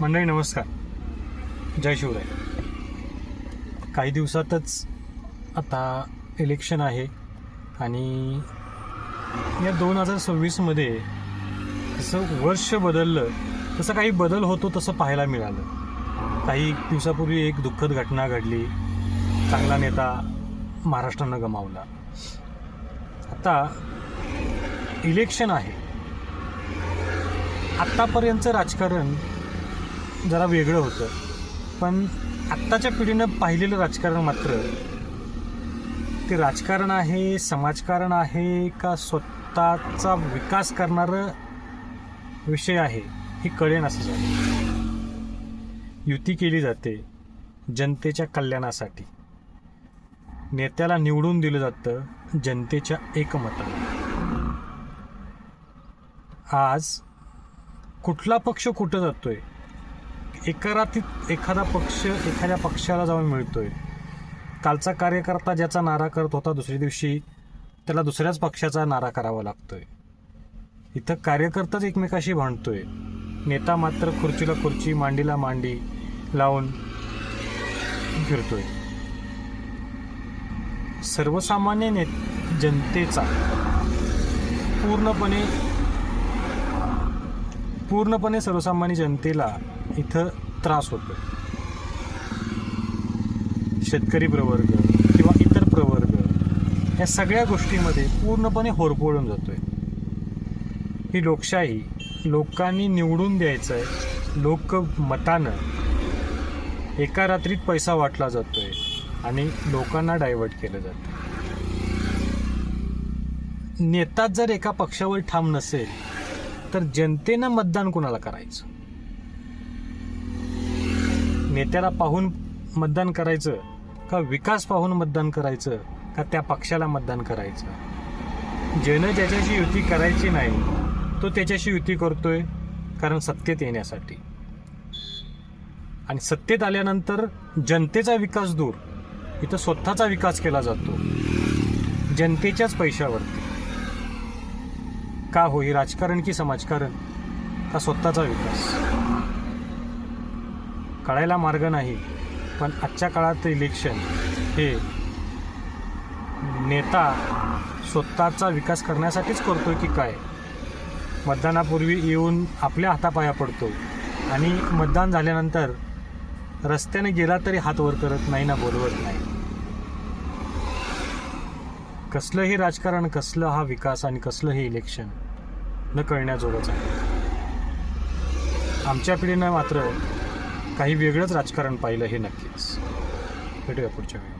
मंडळी नमस्कार, जय शिवराय. काही दिवसातच आता इलेक्शन आहे आणि या 2026मध्ये जसं वर्ष बदललं तसं काही बदल होतो तसं पाहायला मिळालं. काही दिवसापूर्वी एक दुःखद घटना घडली, चांगला नेता महाराष्ट्रानं गमावला. आता इलेक्शन आहे. आत्तापर्यंतचं राजकारण जरा वेगळं होतं, पण आत्ताच्या पिढीनं पाहिलेलं राजकारण मात्र ते राजकारण आहे, समाजकारण आहे का स्वतःचा विकास करणारं विषय आहे हे कळेन असं झालं. युती केली जाते जनतेच्या कल्याणासाठी, नेत्याला निवडून दिलं जातं जनतेच्या एकमताने. आज कुठला पक्ष कुठं जातोय, एका रात्रीत एखाद्या पक्षाला जाऊन मिळतोय. कालचा कार्यकर्ता ज्याचा नारा करत होता दुसऱ्या दिवशी त्याला दुसऱ्याच पक्षाचा नारा करावा लागतोय. इथं कार्यकर्ताच एकमेकाशी भांडतोय, नेता मात्र खुर्चीला खुर्ची, मांडीला मांडी लावून फिरतोय. सर्वसामान्य जनतेचा पूर्णपणे सर्वसामान्य जनतेला इथं त्रास होतो. शेतकरी प्रवर्ग किंवा इतर प्रवर्ग या सगळ्या गोष्टीमध्ये पूर्णपणे होरपळून जातोय. ही लोकशाही लोकांनी निवडून द्यायचं आहे, लोकमतानं एका रात्रीत पैसा वाटला जातोय आणि लोकांना डायव्हर्ट केलं जातं. नेताच जर एका पक्षावर ठाम नसेल तर जनतेनं मतदान कुणाला करायचं? नेत्याला पाहून मतदान करायचं का विकास पाहून मतदान करायचं का त्या पक्षाला मतदान करायचं? ज्यानं ज्याच्याशी युती करायची नाही तो त्याच्याशी युती करतोय कारण सत्तेत येण्यासाठी, आणि सत्तेत आल्यानंतर जनतेचा विकास दूर, इथं स्वतःचा विकास केला जातो जनतेच्याच पैशावरती. का हो? हे राजकारण की समाजकारण का स्वतःचा विकास? कळायला मार्ग नाही. पण आजच्या काळात इलेक्शन हे नेता स्वतःचा विकास करण्यासाठीच करतोय की काय? मतदानापूर्वी येऊन आपल्या हातापाया पडतो आणि मतदान झाल्यानंतर रस्त्याने गेला तरी हात वर करत नाही ना, बोलवत नाही. कसलं हे राजकारण, कसलं हा विकास आणि कसलं हे इलेक्शन न कळण्याजोगंच आहे. आमच्या पिढीनं मात्र काही वेगळंच राजकारण पाहिलं हे नक्कीच. भेटूया पुढच्या वेळी.